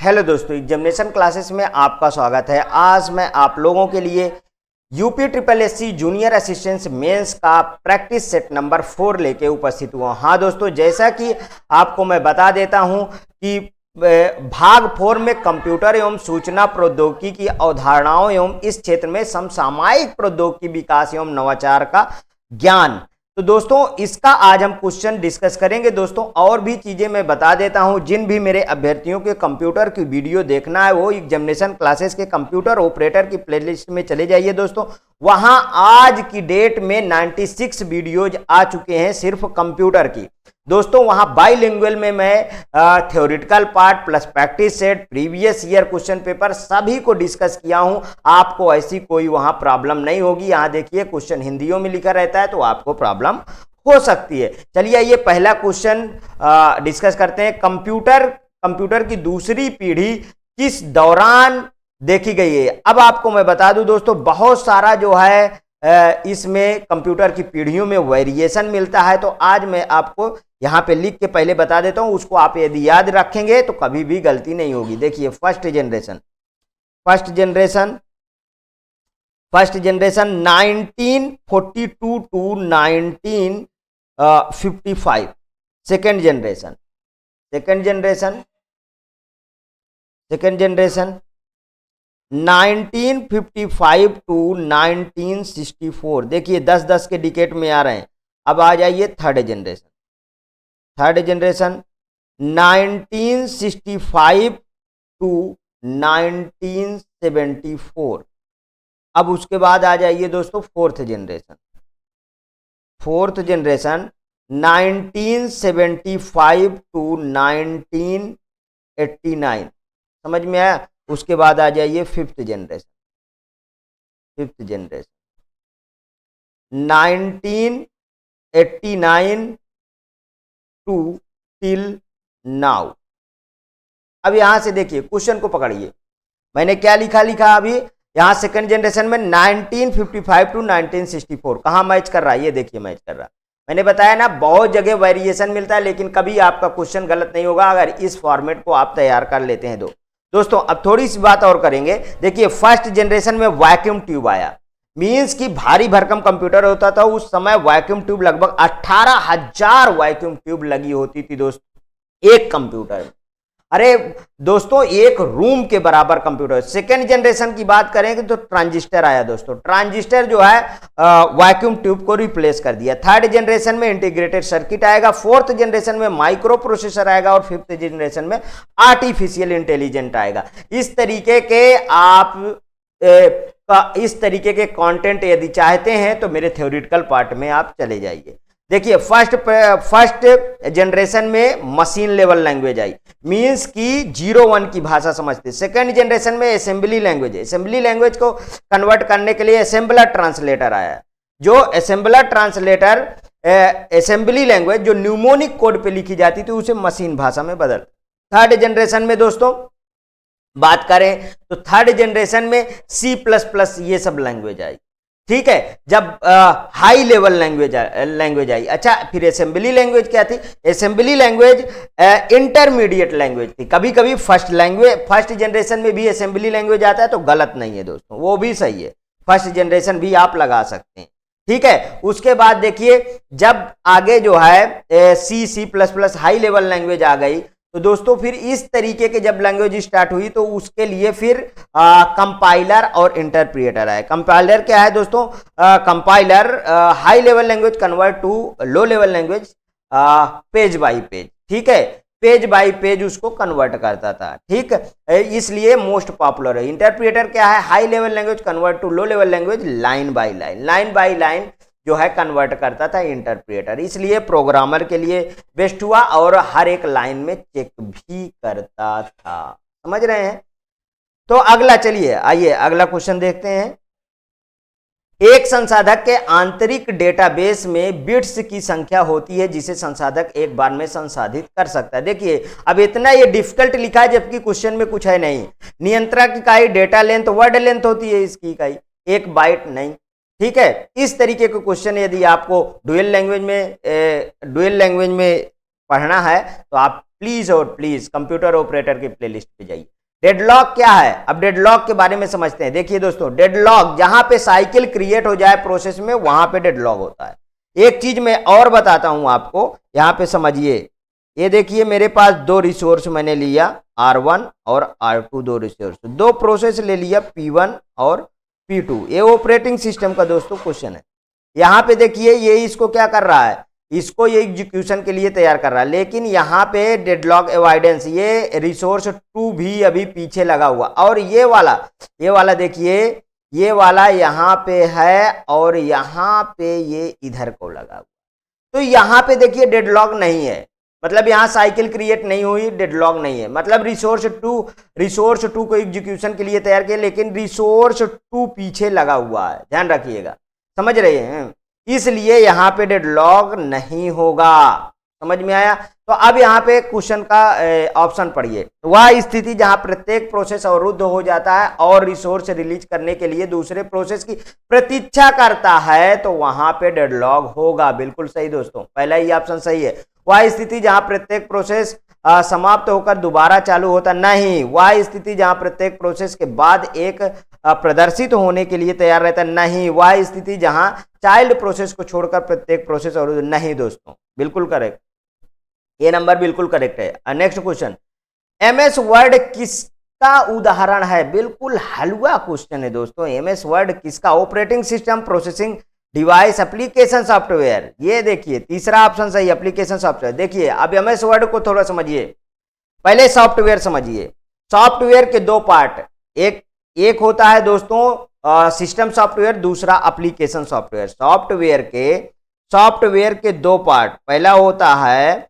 Hello दोस्तों, examination classes में आपका स्वागत है। आज मैं आप लोगों के लिए UP triple SC junior assistant mains का प्रैक्टिस सेट नंबर 4 लेके उपस्थित हुआ। हाँ दोस्तों, जैसा कि आपको मैं बता देता हूं कि भाग 4 में कंप्यूटर एवं सूचना प्रौद्योगिकी की अवधारणाओं एवं इस क्षेत्र में समसामयिक प्रौद्योगिकी विकास एवं नवाचार का ज्ञान, तो दोस्तों इसका आज हम क्वेश्चन डिस्कस करेंगे। दोस्तों और भी चीजें मैं बता देता हूं, जिन भी मेरे अभ्यर्थियों के कंप्यूटर की वीडियो देखना है वो एग्जामिनेशन क्लासेस के कंप्यूटर ऑपरेटर की प्लेलिस्ट में चले जाइए। दोस्तों वहां आज की डेट में 96 वीडियोज आ चुके हैं सिर्फ कंप्यूटर की। दोस्तों वहां बाइलिंगुअल में मैं theoretical part plus practice set, previous year question paper सभी को डिस्कस किया हूं। आपको ऐसी कोई वहां प्रॉब्लम नहीं होगी। यहां देखिए क्वेश्चन हिंदियों में लिखा रहता है तो आपको प्रॉब्लम हो सकती है। चलिए ये पहला क्वेश्चन डिस्कस करते हैं। कंप्यूटर की दूसरी पीढ़ी किस दौरान देखी गई है? अब आपको मैं बता दूं दोस्तों, बहुत सारा जो है इसमें कंप्यूटर की पीढ़ियों में वेरिएशन मिलता है। तो आज मैं आपको यहां पे लिख के पहले बता देता हूं, उसको आप यदि याद रखेंगे तो कभी भी गलती नहीं होगी। देखिए first generation 1942 to 1955। Second generation 1955 to 1964। देखिए 10-10 के डिकेट में आ रहे हैं। अब आ जाइए थर्ड जनरेशन 1965 टू 1974। अब उसके बाद आ जाइए दोस्तों फोर्थ जनरेशन 1975 टू 1989। समझ में आया? उसके बाद आ जाइए fifth generation 1989 to till now. अब यहां से देखिए क्वेश्चन को पकड़िए, मैंने क्या लिखा अभी यहां सेकंड जनरेशन में 1955 टू 1964 कहां मैच कर रहा है? ये देखिए मैच कर रहा है। मैंने बताया ना बहुत जगह वेरिएशन मिलता है, लेकिन कभी आपका क्वेश्चन गलत नहीं होगा अगर इस फॉर्मेट को आप तैयार कर लेते हैं। दोस्तों अब थोड़ी सी बात और करेंगे। देखिए फर्स्ट जनरेशन में वैक्यूम ट्यूब आया, मींस कि भारी भरकम कंप्यूटर होता था उस समय। वैक्यूम ट्यूब लगभग 18,000 वैक्यूम ट्यूब लगी होती थी दोस्तों एक कंप्यूटर में। अरे दोस्तों एक रूम के बराबर कंप्यूटर। सेकेंड जनरेशन की बात करेंगे तो ट्रांजिस्टर आया दोस्तों। ट्रांजिस्टर जो है वैक्यूम ट्यूब को रिप्लेस कर दिया। थर्ड जनरेशन में इंटीग्रेटेड सर्किट आएगा। फोर्थ जनरेशन में माइक्रो प्रोसेसर आएगा और फिफ्थ जनरेशन में आर्टिफिशियल इंटेलिजेंट आएगा। इस तरीके के कंटेंट यदि चाहते हैं तो मेरे थ्योरेटिकल पार्ट में आप चले जाइए। देखिए फर्स्ट जनरेशन में machine level language I, means कि 0-1 की भाषा समझते। सेकेंड जनरेशन में असेंबली लैंग्वेज को कन्वर्ट करने के लिए असेंबलर ट्रांसलेटर आया। जो असेंबलर ट्रांसलेटर असेंबली लैंग्वेज जो न्यूमोनिक कोड पे लिखी जाती थी उसे मशीन भाषा में बदल। थर्ड जनरेशन में दोस्तों बात करें तो थर्ड जनरेशन में C++ ये सब लैंग्वेज आई। ठीक है, जब हाई लेवल लैंग्वेज आई। अच्छा फिर असेंबली लैंग्वेज क्या थी? असेंबली लैंग्वेज इंटरमीडिएट लैंग्वेज थी। कभी कभी फर्स्ट जनरेशन में भी असेंबली लैंग्वेज आता है तो गलत नहीं है दोस्तों, वो भी सही है। फर्स्ट जनरेशन भी आप लगा सकते हैं। ठीक है, उसके बाद देखिए जब आगे जो है C++ हाई लेवल लैंग्वेज आ गई तो दोस्तों फिर इस तरीके के जब लैंग्वेज स्टार्ट हुई तो उसके लिए फिर कंपाइलर और इंटरप्रिएटर आए। कंपाइलर क्या है दोस्तों? Compiler high level language convert to low level language page by page. ठीक है, पेज बाय पेज उसको कन्वर्ट करता था। ठीक, इसलिए मोस्ट पॉपुलर है। इंटरप्रिएटर क्या है? High level language convert to low level language line by line जो है कन्वर्ट करता था इंटरप्रिएटर, इसलिए प्रोग्रामर के लिए बेस्ट हुआ और हर एक लाइन में चेक भी करता था। समझ रहे हैं? तो अगला चलिए आइए अगला क्वेश्चन देखते हैं। एक संसाधक के आंतरिक डेटाबेस में बिट्स की संख्या होती है जिसे संसाधक एक बार में संसाधित कर सकता है। देखिए अब इतना ये डिफिकल्ट लिखा है जबकि क्वेश्चन में कुछ है नहीं। नियंत्रक इकाई डेटा लेंथ वर्ड लेंथ होती है इसकी इकाई, एक बाइट नहीं। ठीक है, इस तरीके के क्वेश्चन यदि आपको डुअल लैंग्वेज में पढ़ना है तो आप प्लीज और प्लीज कंप्यूटर ऑपरेटर की प्लेलिस्ट पे जाइए। डेडलॉक क्या है, अब डेडलॉक के बारे में समझते हैं। देखिए दोस्तों, डेडलॉक जहां पे साइकिल क्रिएट हो जाए प्रोसेस में, वहां पे डेडलॉक होता है। एक चीज मैं और बताता हूं आपको, यहां पे समझिए। ये देखिए मेरे पास दो रिसोर्स मैंने लिया, R1 और R2, दो रिसोर्स, दो प्रोसेस ले लिया, P1 और P2। ये ऑपरेटिंग सिस्टम का दोस्तों क्वेश्चन है। यहां पे देखिए ये इसको क्या कर रहा है, इसको ये एग्जीक्यूशन के लिए तैयार कर रहा है, लेकिन यहाँ पे डेडलॉक अवॉइडेंस, ये रिसोर्स 2 भी अभी पीछे लगा हुआ, और ये वाला देखिए, ये वाला यहाँ पे है और यहाँ पे ये इधर को लगा हुआ। तो यहाँ पे देखिए डेडलॉक नहीं है, मतलब यहाँ साइकिल क्रिएट नहीं हुई, डेडलॉक नहीं है, मतलब रिसोर्स टू को एग्जीक्यूशन के लिए तैयार किया, लेकिन रिसोर्स 2 पीछे लगा हुआ है, ध्यान रखिएगा, समझ रहे हैं, इसलिए यहां पे डेडलॉक नहीं होगा। समझ में आया? तो अब यहां पे क्वेश्चन का ऑप्शन पढ़िए। वह स्थिति जहां प्रत्येक प्रोसेस अवरुद्ध हो जाता है और रिसोर्स रिलीज करने के लिए दूसरे प्रोसेस की प्रतीक्षा करता है, तो वहां पे डेडलॉक होगा। बिल्कुल सही दोस्तों, पहला ही ऑप्शन सही है। वह स्थिति जहां प्रत्येक प्रोसेस समाप्त होकर दोबारा चालू होता नहीं, वह स्थिति जहां प्रत्येक प्रोसेस के बाद एक प्रदर्शित होने के लिए तैयार रहता नहीं, वह स्थिति जहां चाइल्ड प्रोसेस को छोड़कर प्रत्येक प्रोसेस और नहीं दोस्तों, बिल्कुल करेक्ट, ये नंबर बिल्कुल करेक्ट है। नेक्स्ट क्वेश्चन, MS वर्ड किसका उदाहरण है? बिल्कुल हलवा क्वेश्चन है दोस्तों। MS वर्ड किसका? Operating system, processing device, application software. ये देखिए तीसरा ऑप्शन सही, एप्लीकेशन सॉफ्टवेयर। देखिए अब MS वर्ड को थोड़ा समझिए, पहले सॉफ्टवेयर समझिए। सॉफ्टवेयर के दो पार्ट, एक होता है दोस्तों सिस्टम सॉफ्टवेयर, दूसरा एप्लीकेशन सॉफ्टवेयर। सॉफ्टवेयर के दो पार्ट, पहला होता है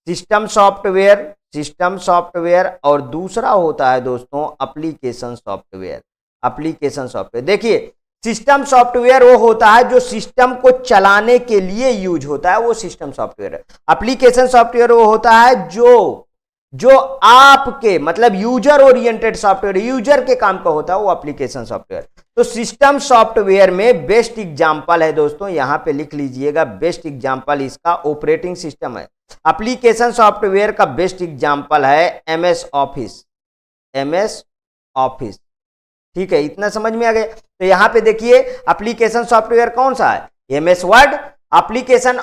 सिस्टम सॉफ्टवेयर और दूसरा होता है दोस्तों एप्लीकेशन सॉफ्टवेयर। देखिए सिस्टम सॉफ्टवेयर वो होता है जो सिस्टम को चलाने के लिए यूज होता है, वो सिस्टम सॉफ्टवेयर है। एप्लीकेशन सॉफ्टवेयर वो होता है जो आपके मतलब यूजर ओरिएंटेड सॉफ्टवेयर, यूजर के काम का होता है, वो एप्लीकेशन सॉफ्टवेयर। तो सिस्टम सॉफ्टवेयर में बेस्ट एग्जांपल है दोस्तों, यहां पे लिख लीजिएगा, बेस्ट एग्जांपल इसका ऑपरेटिंग सिस्टम है। एप्लीकेशन सॉफ्टवेयर का बेस्ट एग्जांपल है MS ऑफिस। ठीक है, इतना समझ में आ गया। तो यहां पे देखिए एप्लीकेशन सॉफ्टवेयर कौन सा है? MS word. एप्लीकेशन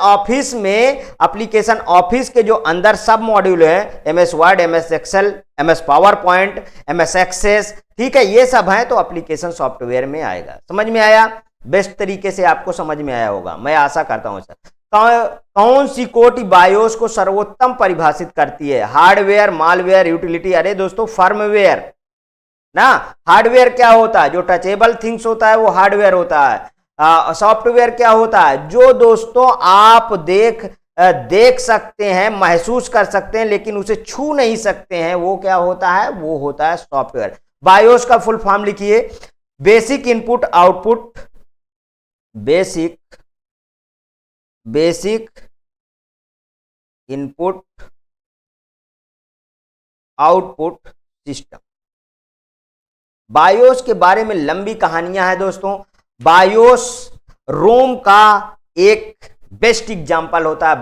ऑफिस के जो अंदर सब मॉड्यूल है, MS Word, MS Excel, MS PowerPoint, MS Access, ठीक है, ये सब है तो एप्लीकेशन सॉफ्टवेयर में आएगा। समझ में आया? बेस्ट तरीके से आपको समझ में आया होगा, मैं आशा करता हूं सर। कौन सी कोटि बायोस को सर्वोत्तम परिभाषित करती है? Hardware, malware, utility. अरे दोस्तों फर्मवेयर ना, हार्डवेयर क्या होता है? जो टचेबल थिंग्स होता है वो हार्डवेयर होता है। सॉफ्टवेयर क्या होता है? जो दोस्तों आप देख सकते हैं, महसूस कर सकते हैं, लेकिन उसे छू नहीं सकते हैं, वो क्या होता है? वो होता है सॉफ्टवेयर। बायोस का फुल फॉर्म लिखिए, basic input output, basic input output system. BIOS के बारे में लंबी कहानियां हैं दोस्तों। बायोस रोम का एक बेस्ट एग्जांपल होता है।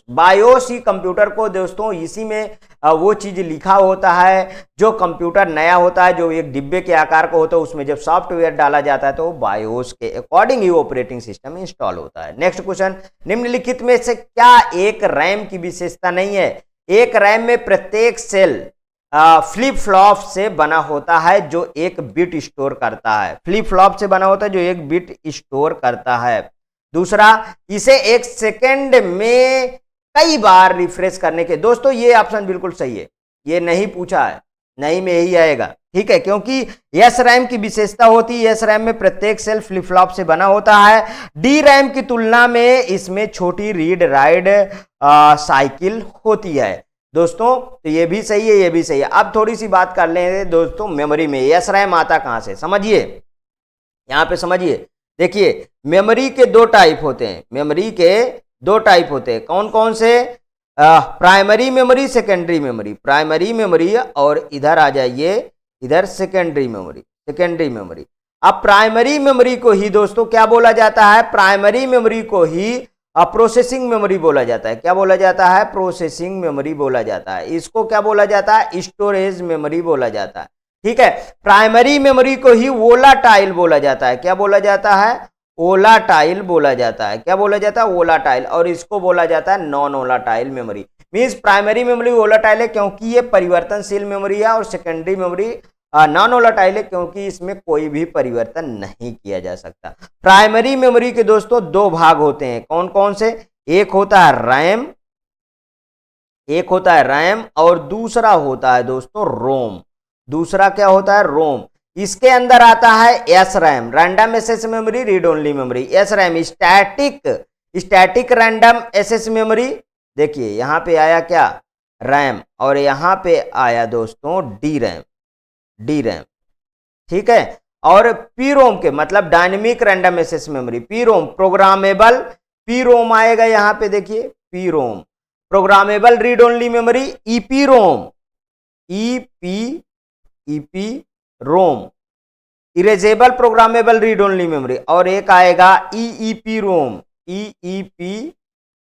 बायोस ही कंप्यूटर को दोस्तों, इसी में वो चीज लिखा होता है जो कंप्यूटर नया होता है, जो एक डिब्बे के आकार का होता है, उसमें जब सॉफ्टवेयर डाला जाता है तो बायोस के अकॉर्डिंग ही ऑपरेटिंग सिस्टम इंस्टॉल होता है। नेक्स्ट क्वेश्चन, निम्नलिखित में से क्या एक रैम की विशेषता नहीं है? एक रैम में प्रत्येक सेल फ्लिप फ्लॉप से बना होता है जो एक बिट स्टोर करता है। फ्लिप फ्लॉप से बना होता है जो एक बिट स्टोर करता है। दूसरा, इसे एक सेकंड में कई बार रिफ्रेश करने के। दोस्तों ये ऑप्शन बिल्कुल सही है, ये नहीं पूछा है, नहीं में यही आएगा, ठीक है, क्योंकि एस रैम की विशेषता होती है, एस रैम में प्रत्येक सेल फ्लिप फ्लॉप से बना होता है। डी रैम की तुलना में इसमें छोटी रीड राइट साइकिल होती है दोस्तों। तो ये भी सही है, ये भी सही है। अब थोड़ी सी बात कर लें दोस्तों मेमोरी में एस रैम आता कहां से, समझिए, यहां पे समझिए। देखिए मेमोरी के दो टाइप होते हैं, मेमोरी के दो टाइप होते हैं। कौन कौन से? Primary memory, secondary memory. Primary memory और इधर आ जाइए, इधर सेकेंडरी मेमोरी। अब प्राइमरी मेमोरी को ही दोस्तों क्या बोला जाता है? प्राइमरी मेमोरी को ही प्रोसेसिंग मेमोरी बोला जाता है। क्या बोला जाता है? प्रोसेसिंग मेमोरी बोला जाता है। इसको क्या बोला जाता है? स्टोरेज मेमोरी बोला जाता है। ठीक है, प्राइमरी मेमोरी को ही वोलाटाइल बोला जाता है। क्या बोला जाता है? वोलाटाइल बोला जाता है। क्या बोला जाता है? वोलाटाइल। और इसको बोला जाता है non volatile memory. Means primary memory volatile है क्योंकि ये परिवर्तनशील मेमोरी है, और सेकेंडरी मेमोरी नॉन वोलाटाइल है क्योंकि इसमें कोई भी परिवर्तन नहीं किया जा सकता। प्राइमरी मेमोरी के दोस्तों दो भाग होते हैं। कौन कौन से? एक होता है रैम, एक होता है रैम, और दूसरा होता है दोस्तों रोम। दूसरा क्या होता है? रोम। इसके अंदर आता है S RAM, random access memory, read only memory. S RAM static random access memory. देखिए यहां पे आया क्या? रैम, और यहां पे आया दोस्तों डी रैम। ठीक है। और पी रोम के मतलब dynamic random access memory. P ROM programmable, P ROM आएगा यहां पे, देखिए P ROM programmable read only memory. EP ROM, EP ROM erasable programmable read only memory. और एक आएगा ईईपी रोम, ईईपी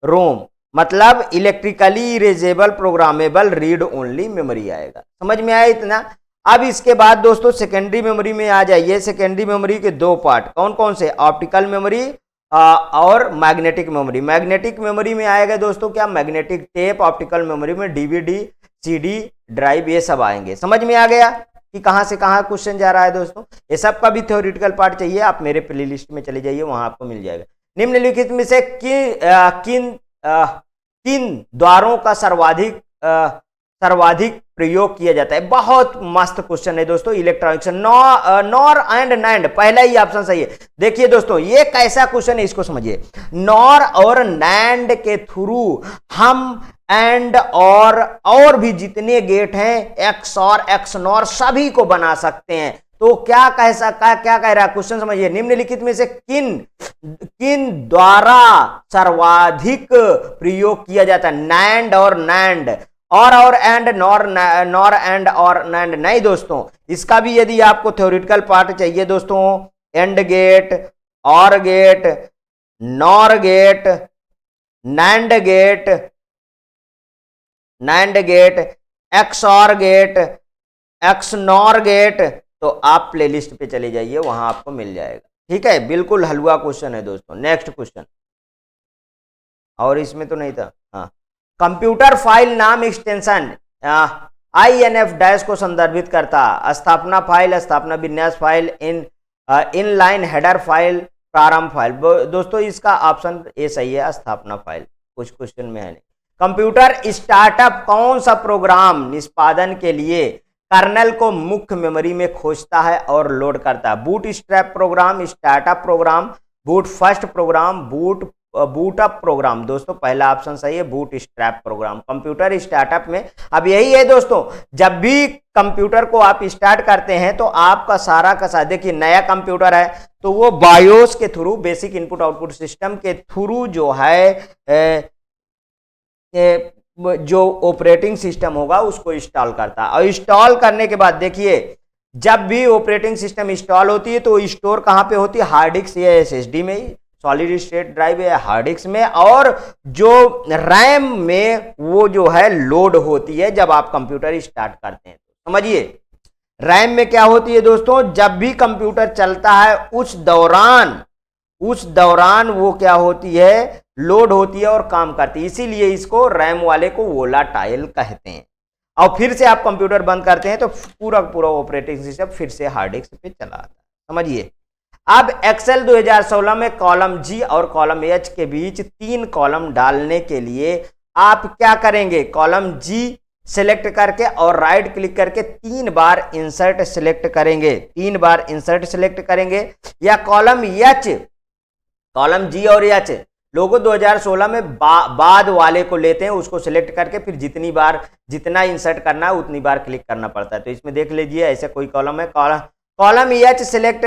रोम मतलब electrically erasable programmable read only memory आएगा। समझ में आया इतना? अब इसके बाद दोस्तों सेकेंडरी मेमोरी में आ जाइए। सेकेंडरी मेमोरी के दो पार्ट कौन कौन से? ऑप्टिकल मेमोरी और मैग्नेटिक मेमोरी। मैग्नेटिक मेमोरी में आएगा दोस्तों क्या? Magnetic tape. ऑप्टिकल मेमोरी में डीवीडी, सीडी ड्राइव, ये सब आएंगे। समझ में आ गया कि कहां से कहां क्वेश्चन जा रहा है दोस्तों? ये सब का भी थ्योरेटिकल पार्ट चाहिए, आप मेरे प्लेलिस्ट में चले जाइए, वहां आपको मिल जाएगा। निम्नलिखित में से किन द्वारों का सर्वाधिक प्रयोग किया जाता है? बहुत मस्त क्वेश्चन है दोस्तों। इलेक्ट्रॉनिक्स नॉर एंड नैंड, पहला ही ऑप्शन सही है। देखिए दोस्तों ये कैसा क्वेश्चन है, इसको समझिए। नॉर और नैंड के थ्रू हम एंड और भी जितने गेट हैं, एक्स और एक्स नॉर, सभी को बना सकते हैं। तो क्या कह रहा है क्वेश्चन, समझिए। निम्नलिखित में से किन द्वारा सर्वाधिक प्रयोग किया जाता है? नैंड और नैंड, और एंड, नॉर एंड और नैंड नहीं दोस्तों। इसका भी यदि आपको थ्योरेटिकल पार्ट चाहिए दोस्तों, and gate, or gate, NOR gate, NAND gate, XOR gate, XNOR gate, तो आप प्लेलिस्ट पे चले जाइए, वहां आपको मिल जाएगा। ठीक है, बिल्कुल हलवा क्वेश्चन है दोस्तों। नेक्स्ट क्वेश्चन, और इसमें तो नहीं था। हाँ, कंप्यूटर फाइल नाम एक्सटेंशन INF डैश को संदर्भित करता। स्थापना फाइल, स्थापना विन्यास फाइल, इनलाइन हेडर फाइल, प्रारंभ फाइल। दोस्तों इसका ऑप्शन ए सही है, स्थापना फाइल। कुछ क्वेश्चन में है नहीं। कंप्यूटर स्टार्टअप कौन सा प्रोग्राम निष्पादन के लिए कर्नेल को मुख्य मेमोरी में खोजता है और लोड करता है? Bootstrap program, startup program, boot first program, boot up program. दोस्तों पहला ऑप्शन सही है, bootstrap program. Computer startup में अब यही है दोस्तों, जब भी कंप्यूटर को आप स्टार्ट करते हैं तो आपका सारा का सारा, देखिए नया कंप्यूटर है तो वो बायोस के through, basic input output system के थ्रू जो है जो ऑपरेटिंग सिस्टम होगा उसको इंस्टॉल करता है। और इंस्टॉल करने के बाद देखिए, जब भी ऑपरेटिंग सिस्टम इंस्टॉल होती है तो स्टोर कहां पे होती है? हार्ड डिस्क या SSD में ही, सॉलिड स्टेट ड्राइव या हार्ड डिस्क में। और जो रैम में वो जो है लोड होती है जब आप कंप्यूटर स्टार्ट करते हैं। तो समझिए रैम में क्या होती है दोस्तों, जब भी कंप्यूटर चलता है उस दौरान वो क्या होती है? लोड होती है और काम करती है। इसीलिए इसको रैम वाले को वोलाटाइल कहते हैं। और फिर से आप कंप्यूटर बंद करते हैं तो पूरा ऑपरेटिंग सिस्टम फिर से हार्ड डिस्क पे चला आता है। समझिए, अब एक्सेल 2016 में कॉलम G और कॉलम H के बीच 3 कॉलम डालने के लिए आप क्या करेंगे? कॉलम G सेलेक्ट करके और राइट क्लिक करके 3 बार इंसर्ट सेलेक्ट करेंगे, 3 बार इंसर्ट सेलेक्ट करेंगे। या कॉलम G और H लोगों 2016 में बाद वाले को लेते हैं, उसको सिलेक्ट करके फिर जितना इंसर्ट करना है उतनी बार क्लिक करना पड़ता है। तो इसमें देख लीजिए ऐसे कोई कॉलम है, कॉलम H सिलेक्ट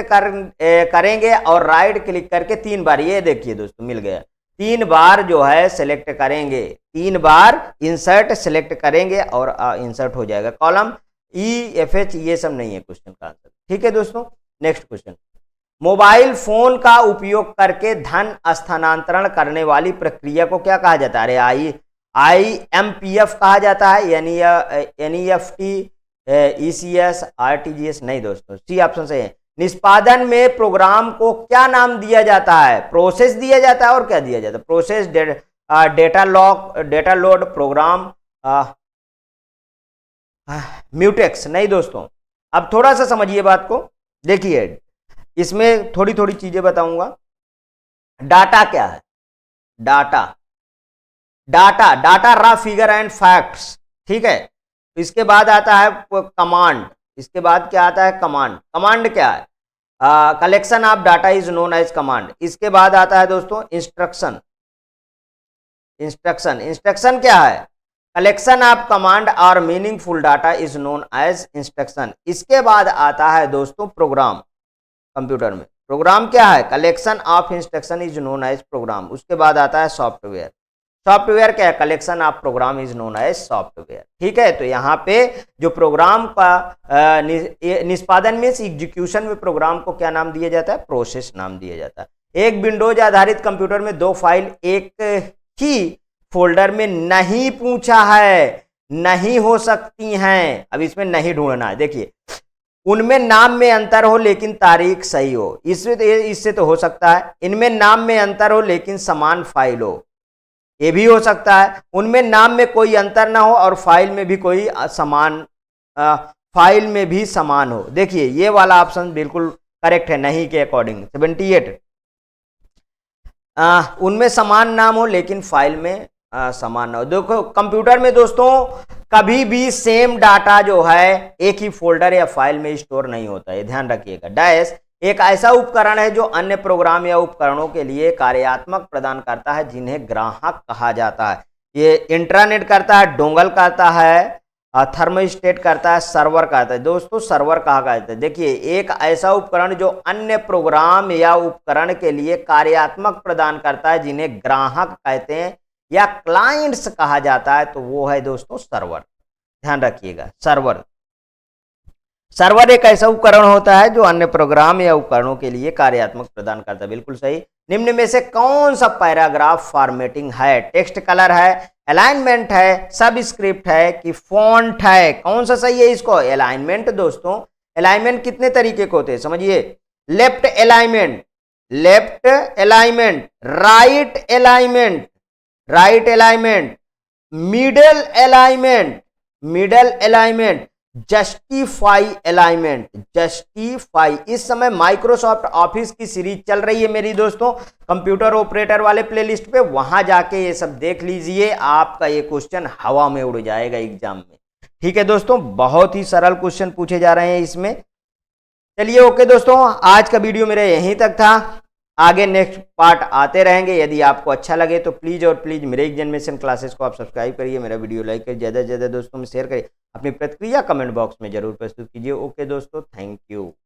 करेंगे और राइट क्लिक करके 3 बार, ये देखिए दोस्तों मिल गया, 3 बार जो है सिलेक्ट करेंगे, 3 बार इंसर्ट सिलेक्ट करेंगे और इंसर्ट हो जाएगा। कॉलम EFH ये सब नहीं है क्वेश्चन का आंसर। ठीक है दोस्तों, नेक्स्ट क्वेश्चन, मोबाइल फोन का उपयोग करके धन स्थानांतरण करने वाली प्रक्रिया को क्या कहा जाता है? अरे IMPF कहा जाता है, NEFT, ECS, RTGS नहीं दोस्तों, सी ऑप्शन सही है। निष्पादन में प्रोग्राम को क्या नाम दिया जाता है? प्रोसेस दिया जाता है और क्या दिया जाता है? Process, data load, program, mutex नहीं दोस्तों। अब थोड़ा सा समझिए बात को, देखिए इसमें थोड़ी थोड़ी चीजें बताऊंगा। डाटा क्या है? डाटा रा फिगर एंड फैक्ट्स, ठीक है। इसके बाद आता है कमांड, इसके बाद क्या आता है? कमांड क्या है? Collection of data is known as command. इसके बाद आता है दोस्तों इंस्ट्रक्शन क्या है? कलेक्शन ऑफ कमांड और meaningful data is known as instruction. इसके बाद आता है दोस्तों प्रोग्राम। कंप्यूटर में प्रोग्राम क्या है? Collection of instruction is known as program. उसके बाद आता है सॉफ्टवेयर क्या है? Collection of program is known as software, ठीक है। तो यहाँ पे जो प्रोग्राम का निष्पादन में एग्जीक्यूशन में प्रोग्राम को क्या नाम दिया जाता है? प्रोसेस नाम दिया जाता है। एक विंडोज आधारित कंप्यूटर में दो फाइल एक ही फोल्डर में नहीं पूछा है, नहीं हो सकती हैं। अब इसमें नहीं ढूंढना है, देखिए उनमें नाम में अंतर हो लेकिन तारीख सही हो, इससे तो हो सकता है। इनमें नाम में अंतर हो लेकिन समान फाइल हो, ये भी हो सकता है। उनमें नाम में कोई अंतर ना हो और फाइल में भी कोई फाइल में भी समान हो। देखिए ये वाला ऑप्शन बिल्कुल करेक्ट है, नहीं के अकॉर्डिंग 78। उनमें समान नाम हो लेकिन फाइल में समान ना हो। देखो कंप्यूटर में दोस्तों कभी भी सेम डाटा जो है एक ही फोल्डर या फाइल में स्टोर नहीं होता है, ध्यान रखिएगा। डैश एक ऐसा उपकरण है जो अन्य प्रोग्राम या उपकरणों के लिए कार्यात्मक प्रदान करता है जिन्हें ग्राहक कहा जाता है। ये इंट्रानेट करता है, डोंगल करता है, थर्मोस्टेट करता है, सर्वर करता है। दोस्तों सर्वर कहा जाता है। देखिए एक ऐसा उपकरण जो अन्य प्रोग्राम या उपकरण के लिए कार्यात्मक प्रदान करता है जिन्हें ग्राहक कहते हैं या क्लाइंट्स कहा जाता है, तो वो है दोस्तों सर्वर। ध्यान रखिएगा, सर्वर एक ऐसा उपकरण होता है जो अन्य प्रोग्राम या उपकरणों के लिए कार्यात्मक प्रदान करता है। बिल्कुल सही। निम्न में से कौन सा पैराग्राफ फॉर्मेटिंग है? टेक्स्ट कलर है, अलाइनमेंट है, सबस्क्रिप्ट है कि फॉन्ट है? कौन सा सही है इसको? अलाइनमेंट दोस्तों। अलाइनमेंट कितने तरीके के होते हैं समझिए। Left alignment, right alignment, middle alignment, justify alignment. इस समय माइक्रोसॉफ्ट ऑफिस की सीरीज चल रही है मेरी दोस्तों कंप्यूटर ऑपरेटर वाले प्लेलिस्ट पे, वहां जाके ये सब देख लीजिए, आपका ये क्वेश्चन हवा में उड़ जाएगा एग्जाम में। ठीक है दोस्तों, बहुत ही सरल क्वेश्चन पूछे जा रहे हैं इसमें। चलिए ओके दोस्तों, आज का वीडियो मेरा यहीं तक था, आगे नेक्स्ट पार्ट आते रहेंगे। यदि आपको अच्छा लगे तो प्लीज और प्लीज मेरे एग्जामिनेशन क्लासेस को आप सब्सक्राइब करिए, मेरा वीडियो लाइक करिए, ज़्यादा से ज़्यादा दोस्तों में शेयर करिए, अपनी प्रतिक्रिया कमेंट बॉक्स में जरूर प्रस्तुत कीजिए। ओके दोस्तों, थैंक यू।